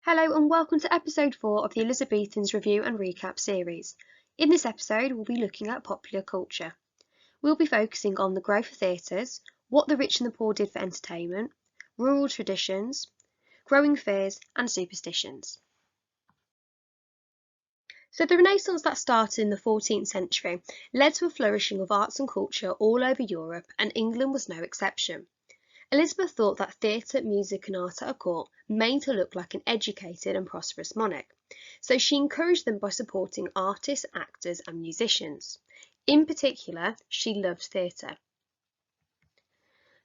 Hello and welcome to episode 4 of the Elizabethans Review and Recap series. In this episode, we'll be looking at popular culture. We'll be focusing on the growth of theatres, what the rich and the poor did for entertainment, rural traditions, growing fears and superstitions. So the Renaissance that started in the 14th century led to a flourishing of arts and culture all over Europe, and England was no exception. Elizabeth thought that theatre, music and art at her court made her look like an educated and prosperous monarch, so she encouraged them by supporting artists, actors and musicians. In particular, she loved theatre.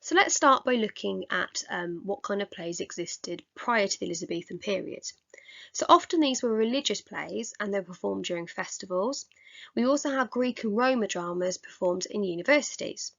So let's start by looking at what kind of plays existed prior to the Elizabethan period. So often these were religious plays and they were performed during festivals. We also have Greek and Roman dramas performed in universities.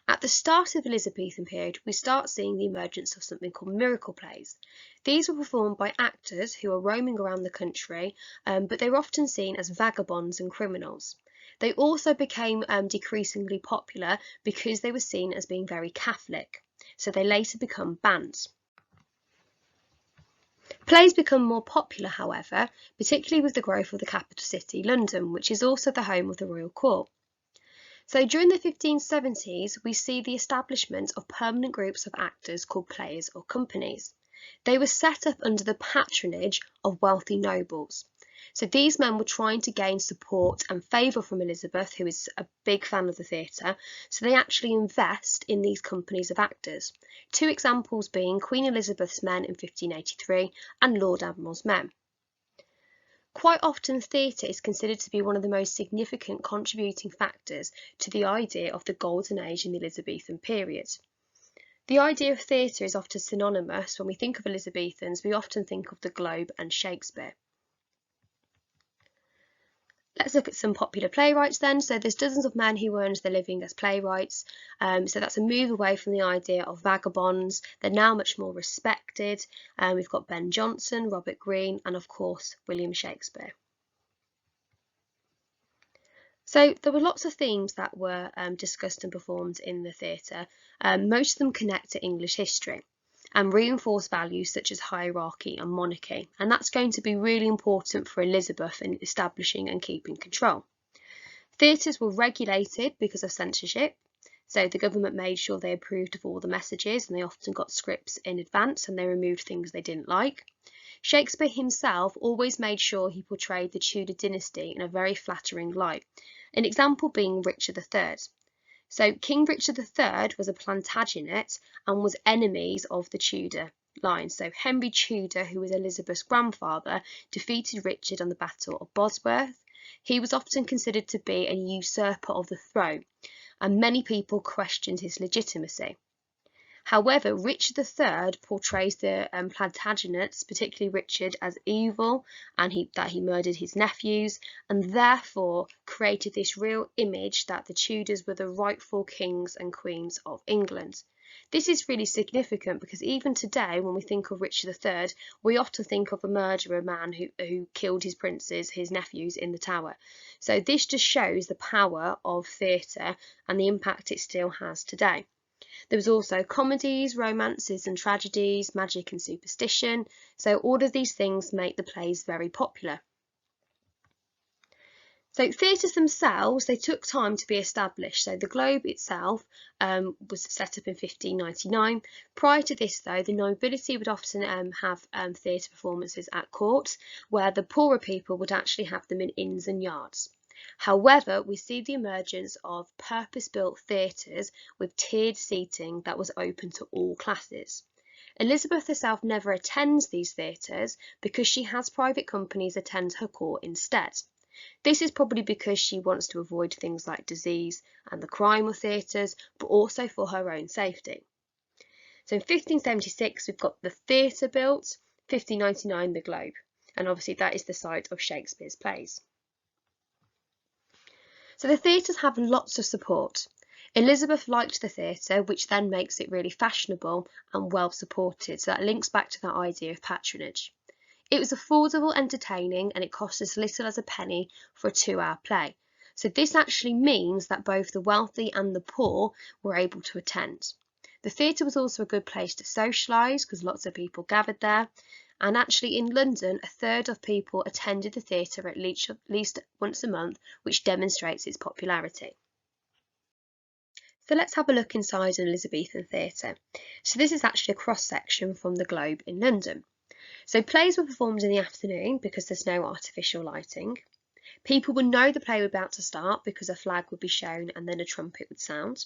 At the start of the Elizabethan period, we start seeing the emergence of something called miracle plays. These were performed by actors who are roaming around the country, but they were often seen as vagabonds and criminals. They also became decreasingly popular because they were seen as being very Catholic, so they later become banned. Plays become more popular, however, particularly with the growth of the capital city, London, which is also the home of the royal court. So during the 1570s, we see the establishment of permanent groups of actors called players or companies. They were set up under the patronage of wealthy nobles. So these men were trying to gain support and favour from Elizabeth, who is a big fan of the theatre, so they actually invest in these companies of actors. Two examples being Queen Elizabeth's men in 1583 and Lord Admiral's men. Quite often theatre is considered to be one of the most significant contributing factors to the idea of the golden age in the Elizabethan period. The idea of theatre is often synonymous. When we think of Elizabethans, we often think of the Globe and Shakespeare. Let's look at some popular playwrights then. So there's dozens of men who earned their living as playwrights. So that's a move away from the idea of vagabonds. They're now much more respected. We've got Ben Jonson, Robert Greene, and of course, William Shakespeare. So there were lots of themes that were discussed and performed in the theatre. Most of them connect to English history and reinforce values such as hierarchy and monarchy, and that's going to be really important for Elizabeth in establishing and keeping control. Theatres were regulated because of censorship, so the government made sure they approved of all the messages, and they often got scripts in advance and they removed things they didn't like. Shakespeare himself always made sure he portrayed the Tudor dynasty in a very flattering light, an example being Richard III. So King Richard III was a Plantagenet and was enemies of the Tudor line. So Henry Tudor, who was Elizabeth's grandfather, defeated Richard on the Battle of Bosworth. He was often considered to be a usurper of the throne, and many people questioned his legitimacy. However, Richard III portrays the Plantagenets, particularly Richard, as evil and that he murdered his nephews, and therefore created this real image that the Tudors were the rightful kings and queens of England. This is really significant because even today, when we think of Richard III, we often think of a murderer, man who killed his princes, his nephews, in the Tower. So this just shows the power of theatre and the impact it still has today. There was also comedies, romances and tragedies, magic and superstition, so all of these things make the plays very popular. So theatres themselves, they took time to be established. So the Globe itself was set up in 1599. Prior to this though, the nobility would often have theatre performances at court, where the poorer people would actually have them in inns and yards. However, we see the emergence of purpose-built theatres with tiered seating that was open to all classes. Elizabeth herself never attends these theatres because she has private companies attend her court instead. This is probably because she wants to avoid things like disease and the crime of theatres, but also for her own safety. So in 1576, we've got the theatre built, 1599, the Globe, and obviously that is the site of Shakespeare's plays. So the theatres have lots of support. Elizabeth liked the theatre, which then makes it really fashionable and well supported, so that links back to that idea of patronage. It was affordable, entertaining, and it cost as little as a penny for a 2-hour play. So this actually means that both the wealthy and the poor were able to attend. The theatre was also a good place to socialise because lots of people gathered there, And actually in London, a third of people attended the theatre at least once a month, which demonstrates its popularity. So let's have a look inside an Elizabethan theatre. So this is actually a cross-section from the Globe in London. So plays were performed in the afternoon because there's no artificial lighting. People would know the play was about to start because a flag would be shown and then a trumpet would sound.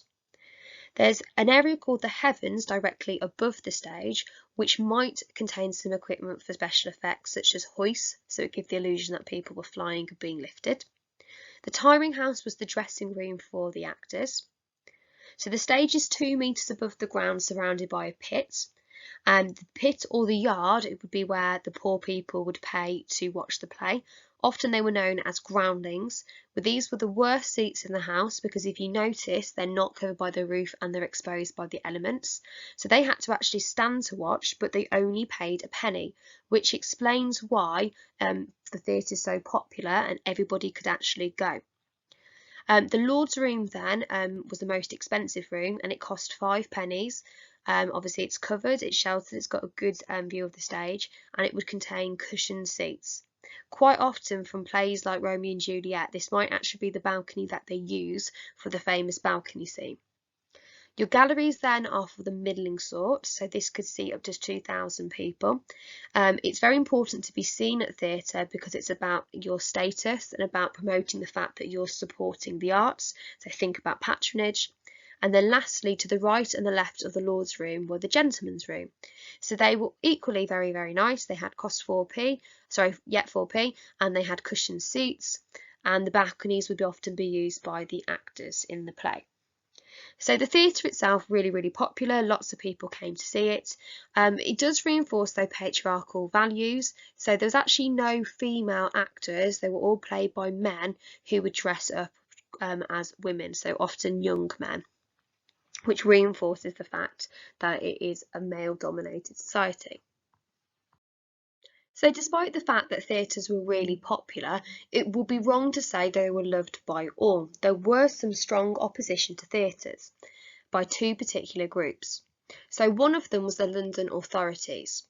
There's an area called the Heavens directly above the stage, which might contain some equipment for special effects such as hoists, so it gives the illusion that people were flying and being lifted. The tiring house was the dressing room for the actors. So the stage is 2 metres above the ground, surrounded by a pit. The pit or the yard, it would be where the poor people would pay to watch the play. Often they were known as groundlings, but these were the worst seats in the house because if you notice, they're not covered by the roof and they're exposed by the elements. So they had to actually stand to watch, but they only paid a penny, which explains why the theatre is so popular and everybody could actually go. The Lord's room then was the most expensive room and it cost 5 pennies. Obviously it's covered, it's sheltered, it's got a good view of the stage and it would contain cushioned seats. Quite often from plays like Romeo and Juliet, this might actually be the balcony that they use for the famous balcony scene. Your galleries then are for the middling sort, so this could seat up to 2,000 people. It's very important to be seen at theatre because it's about your status and about promoting the fact that you're supporting the arts, so think about patronage. And then lastly, to the right and the left of the Lord's room were the gentleman's room. So they were equally very, very nice. They had 4p, and they had cushioned seats, and the balconies would often be used by the actors in the play. So the theatre itself, really, really popular. Lots of people came to see it. It does reinforce their patriarchal values. So there's actually no female actors. They were all played by men who would dress up as women, so often young men, which reinforces the fact that it is a male-dominated society. So despite the fact that theatres were really popular, it would be wrong to say they were loved by all. There were some strong opposition to theatres by 2 particular groups. So one of them was the London authorities.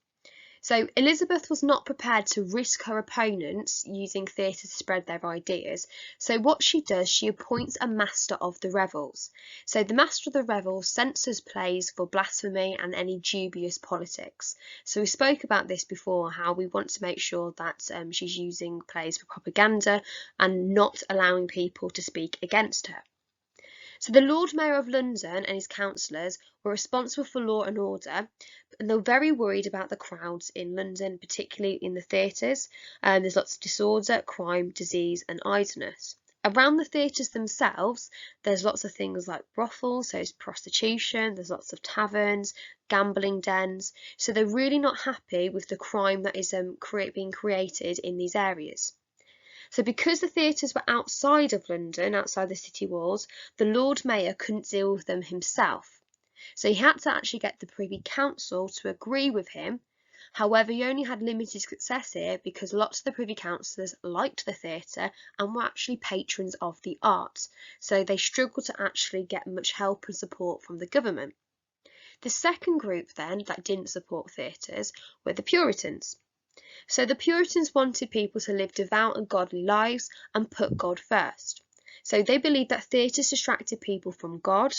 So Elizabeth was not prepared to risk her opponents using theatre to spread their ideas. So what she does, she appoints a master of the revels. So the master of the revels censors plays for blasphemy and any dubious politics. So we spoke about this before, how we want to make sure that she's using plays for propaganda and not allowing people to speak against her. So the Lord Mayor of London and his councillors were responsible for law and order, and they were very worried about the crowds in London, particularly in the theatres. There's lots of disorder, crime, disease and idleness. Around the theatres themselves, there's lots of things like brothels, so it's prostitution, there's lots of taverns, gambling dens, so they're really not happy with the crime that is being created in these areas. So because the theatres were outside of London, outside the city walls, the Lord Mayor couldn't deal with them himself. So he had to actually get the Privy Council to agree with him. However, he only had limited success here because lots of the Privy Councillors liked the theatre and were actually patrons of the arts. So they struggled to actually get much help and support from the government. The second group then that didn't support theatres were the Puritans. So the Puritans wanted people to live devout and godly lives and put God first. So they believed that theatres distracted people from God.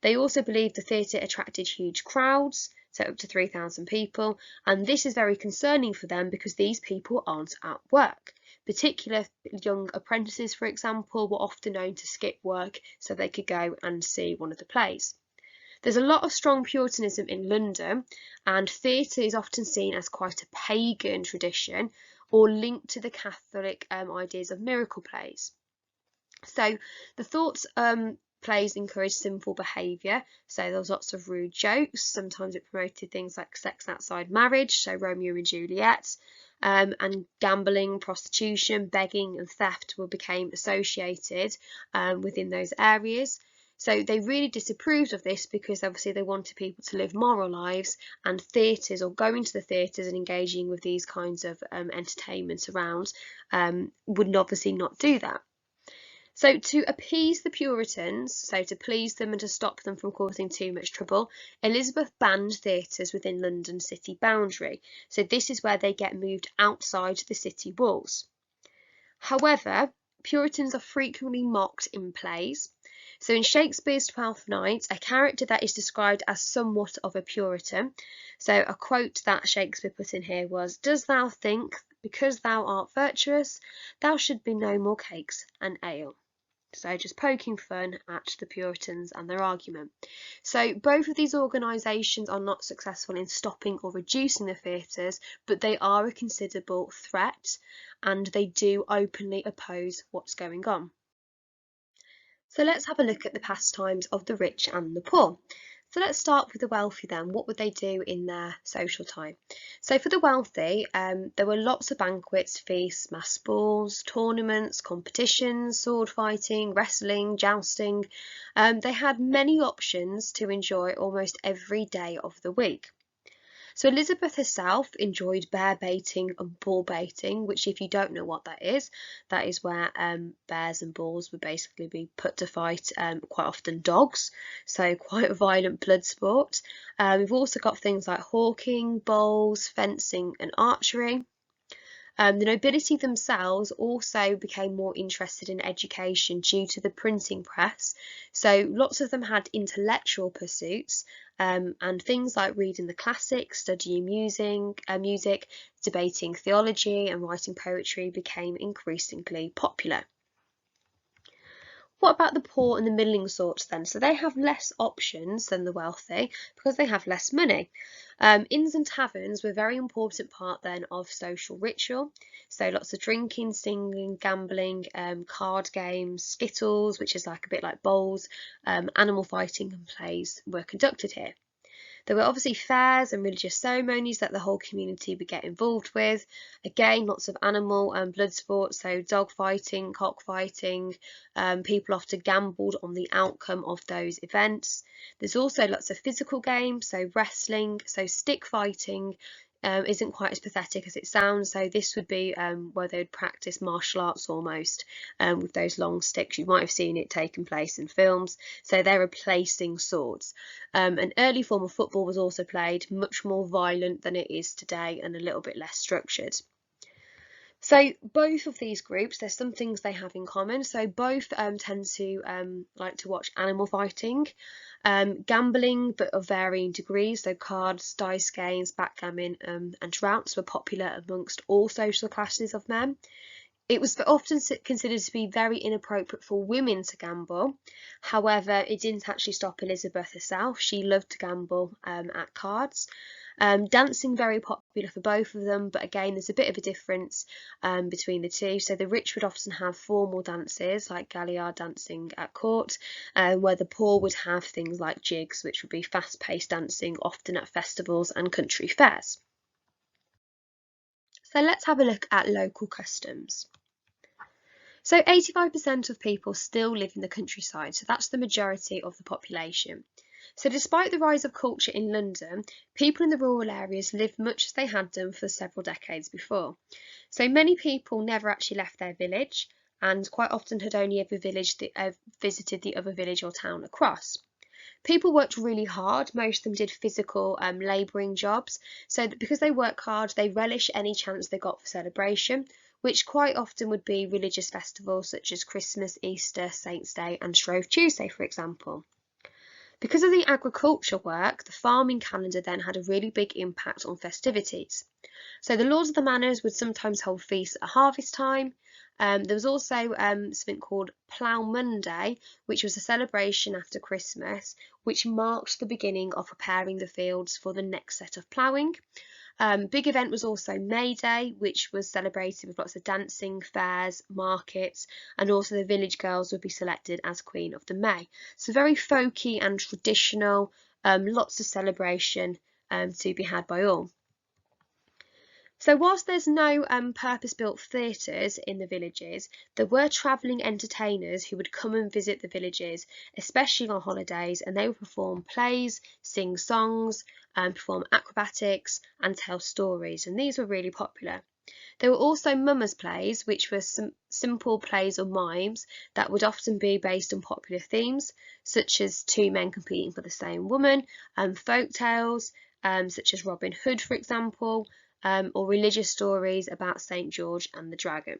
They also believed the theatre attracted huge crowds, so up to 3,000 people, and this is very concerning for them because these people aren't at work. Particular young apprentices, for example, were often known to skip work so they could go and see one of the plays. There's a lot of strong Puritanism in London, and theatre is often seen as quite a pagan tradition or linked to the Catholic ideas of miracle plays. So the thoughts plays encouraged sinful behaviour, so there was lots of rude jokes. Sometimes it promoted things like sex outside marriage, so Romeo and Juliet, and gambling, prostitution, begging and theft became associated within those areas. So they really disapproved of this because obviously they wanted people to live moral lives, and theatres, or going to the theatres and engaging with these kinds of entertainments around, would obviously not do that. So to appease the Puritans, so to please them and to stop them from causing too much trouble, Elizabeth banned theatres within London city boundary. So this is where they get moved outside the city walls. However, Puritans are frequently mocked in plays. So in Shakespeare's Twelfth Night, a character that is described as somewhat of a Puritan. So a quote that Shakespeare put in here was, "Does thou think, because thou art virtuous, thou should be no more cakes and ale?" So just poking fun at the Puritans and their argument. So both of these organisations are not successful in stopping or reducing the theatres, but they are a considerable threat and they do openly oppose what's going on. So let's have a look at the pastimes of the rich and the poor. So let's start with the wealthy then. What would they do in their social time? So for the wealthy, there were lots of banquets, feasts, mass balls, tournaments, competitions, sword fighting, wrestling, jousting. They had many options to enjoy almost every day of the week. So Elizabeth herself enjoyed bear baiting and bull baiting, which if you don't know what that is where bears and bulls would basically be put to fight, quite often dogs, so quite a violent blood sport. We've also got things like hawking, bowls, fencing and archery. The nobility themselves also became more interested in education due to the printing press. So lots of them had intellectual pursuits, and things like reading the classics, studying music, debating theology and writing poetry became increasingly popular. What about the poor and the middling sorts then? So they have less options than the wealthy because they have less money. Inns and taverns were a very important part then of social ritual. So lots of drinking, singing, gambling, card games, skittles, which is like a bit like bowls, animal fighting and plays were conducted here. There were obviously fairs and religious ceremonies that the whole community would get involved with. Again, lots of animal and blood sports, so dog fighting, cock fighting. People often gambled on the outcome of those events. There's also lots of physical games, so wrestling, so stick fighting. Isn't quite as pathetic as it sounds. So this would be where they would practice martial arts almost, with those long sticks. You might have seen it taking place in films. So they're replacing swords. An early form of football was also played, much more violent than it is today and a little bit less structured. So both of these groups, there's some things they have in common. So both tend to like to watch animal fighting, gambling, but of varying degrees. So cards, dice games, backgammon, and draughts were popular amongst all social classes of men. It was often considered to be very inappropriate for women to gamble. However, it didn't actually stop Elizabeth herself. She loved to gamble at cards. Dancing very popular for both of them, but again there's a bit of a difference between the two. So the rich would often have formal dances like galliard dancing at court, where the poor would have things like jigs, which would be fast-paced dancing, often at festivals and country fairs. So let's have a look at local customs. So 85% of people still live in the countryside, so that's the majority of the population. So despite the rise of culture in London, people in the rural areas lived much as they had done for several decades before. So many people never actually left their village and quite often had only ever visited the other village or town across. People worked really hard. Most of them did physical labouring jobs. So that because they work hard, they relish any chance they got for celebration, which quite often would be religious festivals such as Christmas, Easter, Saints' Day and Shrove Tuesday, for example. Because of the agriculture work, the farming calendar then had a really big impact on festivities. So the lords of the manors would sometimes hold feasts at harvest time. There was also something called Plough Monday, which was a celebration after Christmas, which marked the beginning of preparing the fields for the next set of ploughing. Big event was also May Day, which was celebrated with lots of dancing, fairs, markets, and also the village girls would be selected as Queen of the May. So very folky and traditional, lots of celebration to be had by all. So whilst there's no purpose-built theatres in the villages, there were travelling entertainers who would come and visit the villages, especially on holidays, and they would perform plays, sing songs, perform acrobatics and tell stories, and these were really popular. There were also mummers' plays, which were some simple plays or mimes that would often be based on popular themes, such as two men competing for the same woman, folk tales, such as Robin Hood, for example, or religious stories about St. George and the Dragon.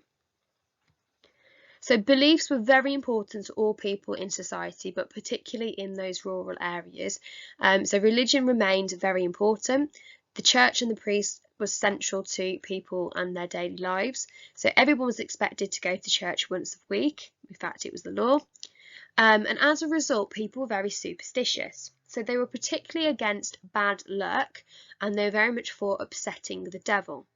So beliefs were very important to all people in society, but particularly in those rural areas. So religion remained very important. The church and the priest was central to people and their daily lives. So everyone was expected to go to church once a week. In fact, it was the law. And as a result, people were very superstitious. So they were particularly against bad luck, and they were very much for upsetting the devil.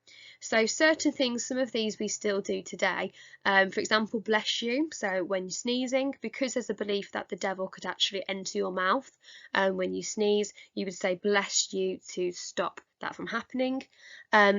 So certain things, some of these we still do today. For example, bless you. So when you're sneezing, because there's a belief that the devil could actually enter your mouth when you sneeze, you would say bless you to stop that from happening.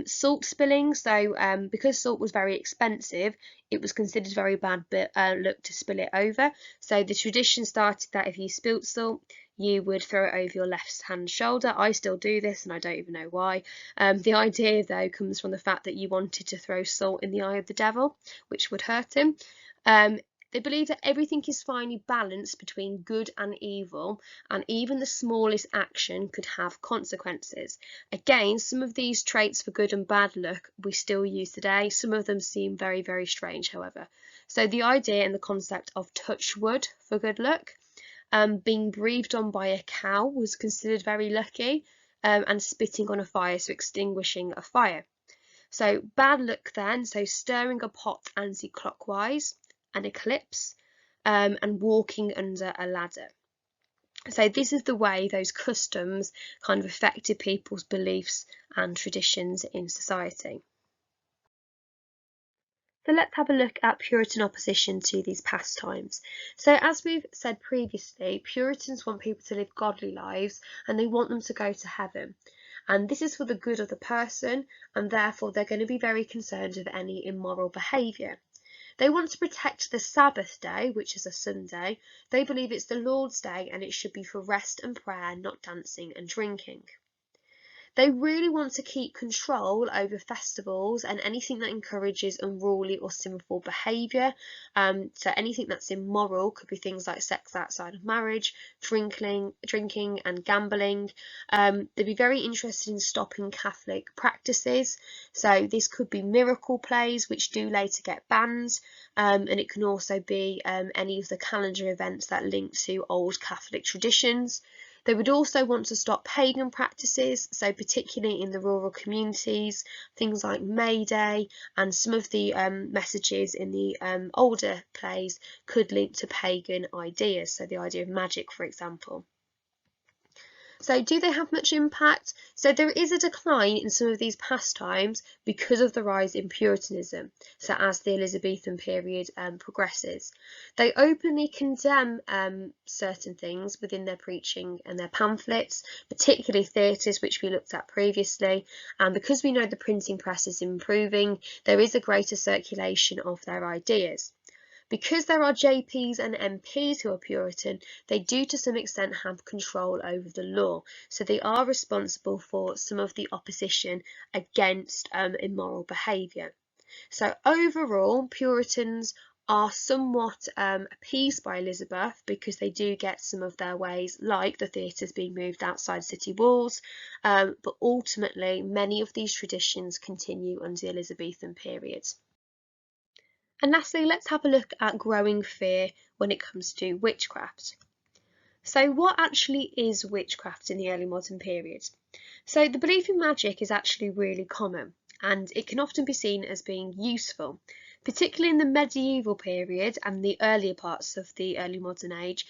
Salt spilling. So because salt was very expensive, it was considered very bad luck to spill it over. So the tradition started that if you spilt salt, you would throw it over your left hand shoulder. I still do this and I don't even know why. The idea though comes from the fact that you wanted to throw salt in the eye of the devil, which would hurt him. They believe that everything is finely balanced between good and evil, and even the smallest action could have consequences. Again, some of these traits for good and bad luck we still use today. Some of them seem very, very strange, however. So the idea and the concept of touch wood for good luck. Being breathed on by a cow was considered very lucky, and spitting on a fire, so extinguishing a fire. So bad luck then, so stirring a pot anti-clockwise, an eclipse, and walking under a ladder. So this is the way those customs kind of affected people's beliefs and traditions in society. So let's have a look at Puritan opposition to these pastimes. So as we've said previously, Puritans want people to live godly lives and they want them to go to heaven. And this is for the good of the person, and therefore they're going to be very concerned with any immoral behaviour. They want to protect the Sabbath day, which is a Sunday. They believe it's the Lord's day and it should be for rest and prayer, not dancing and drinking. They really want to keep control over festivals and anything that encourages unruly or sinful behaviour. So anything that's immoral could be things like sex outside of marriage, drinking and gambling. They'd be very interested in stopping Catholic practices. So this could be miracle plays, which do later get banned. And it can also be any of the calendar events that link to old Catholic traditions. They would also want to stop pagan practices, so particularly in the rural communities, things like May Day, and some of the messages in the older plays could link to pagan ideas, so the idea of magic, for example. So do they have much impact? So there is a decline in some of these pastimes because of the rise in Puritanism, so as the Elizabethan period progresses. They openly condemn certain things within their preaching and their pamphlets, particularly theatres, which we looked at previously, and because we know the printing press is improving, there is a greater circulation of their ideas. Because there are JPs and MPs who are Puritan, they do to some extent have control over the law, so they are responsible for some of the opposition against immoral behaviour. So overall, Puritans are somewhat appeased by Elizabeth because they do get some of their ways, like the theatres being moved outside city walls, but ultimately many of these traditions continue under the Elizabethan period. And lastly, let's have a look at growing fear when it comes to witchcraft. So what actually is witchcraft in the early modern period? So the belief in magic is actually really common, and it can often be seen as being useful, particularly in the medieval period and the earlier parts of the early modern age.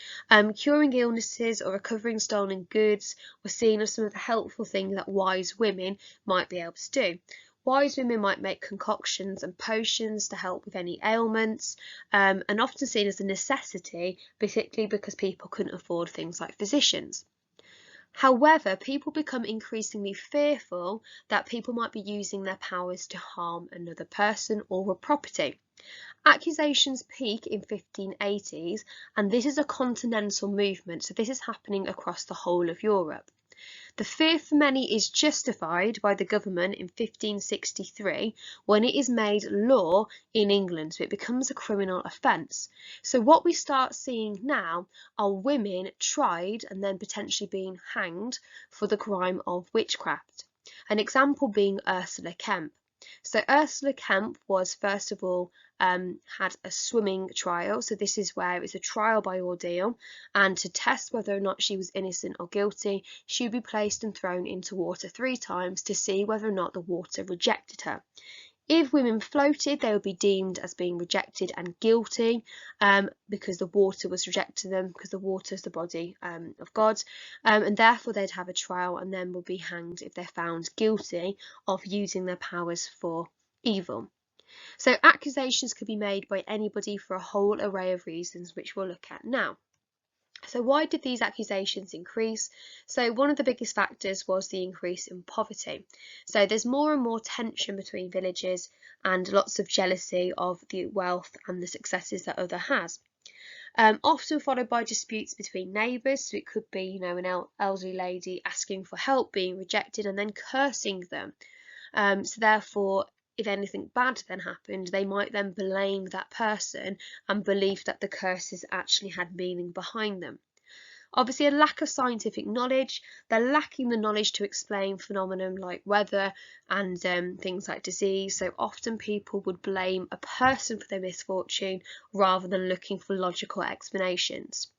Curing illnesses or recovering stolen goods were seen as some of the helpful things that wise women might be able to do. Wise women might make concoctions and potions to help with any ailments, and often seen as a necessity, particularly because people couldn't afford things like physicians. However, people become increasingly fearful that people might be using their powers to harm another person or a property. Accusations peak in 1580s, and this is a continental movement, so this is happening across the whole of Europe. The fear for many is justified by the government in 1563 when it is made law in England, so it becomes a criminal offence. So what we start seeing now are women tried and then potentially being hanged for the crime of witchcraft. An example being Ursula Kemp. So Ursula Kemp was first of all had a swimming trial. So this is where it's a trial by ordeal, and to test whether or not she was innocent or guilty, she would be placed and thrown into water 3 times to see whether or not the water rejected her. If women floated, they would be deemed as being rejected and guilty because the water was rejecting them, because the water is the body of God, and therefore they'd have a trial and then would be hanged if they're found guilty of using their powers for evil. So accusations could be made by anybody for a whole array of reasons, which we'll look at now. So why did these accusations increase? So one of the biggest factors was the increase in poverty. So there's more and more tension between villages and lots of jealousy of the wealth and the successes that other has. Often followed by disputes between neighbours. So it could be, an elderly lady asking for help, being rejected, and then cursing them. So therefore, if anything bad then happened, they might then blame that person and believe that the curses actually had meaning behind them. Obviously, a lack of scientific knowledge. They're lacking the knowledge to explain phenomena like weather and things like disease. So often people would blame a person for their misfortune rather than looking for logical explanations.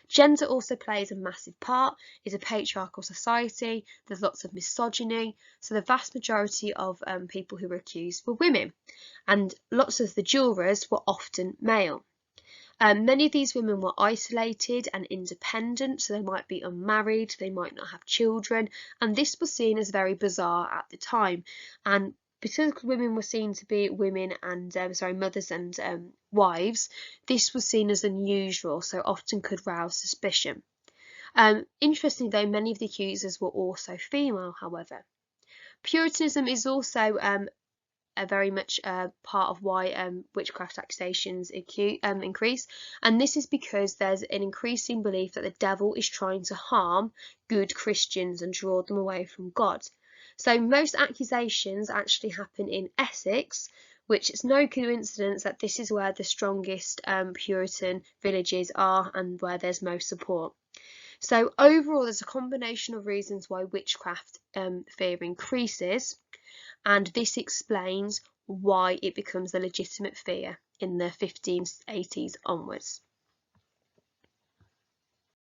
Gender also plays a massive part. It's a patriarchal society. There's lots of misogyny. So the vast majority of people who were accused were women, and lots of the jurors were often male. Many of these women were isolated and independent, so they might be unmarried, they might not have children, and this was seen as very bizarre at the time. And because women were seen to be women and mothers and wives, this was seen as unusual, so often could rouse suspicion. Interestingly though, many of the accusers were also female, however. Puritanism is also a very much part of why witchcraft accusations increase, and this is because there's an increasing belief that the devil is trying to harm good Christians and draw them away from God. So most accusations actually happen in Essex, which is no coincidence that this is where the strongest Puritan villages are and where there's most support. So overall, there's a combination of reasons why witchcraft fear increases, and this explains why it becomes a legitimate fear in the 1580s onwards.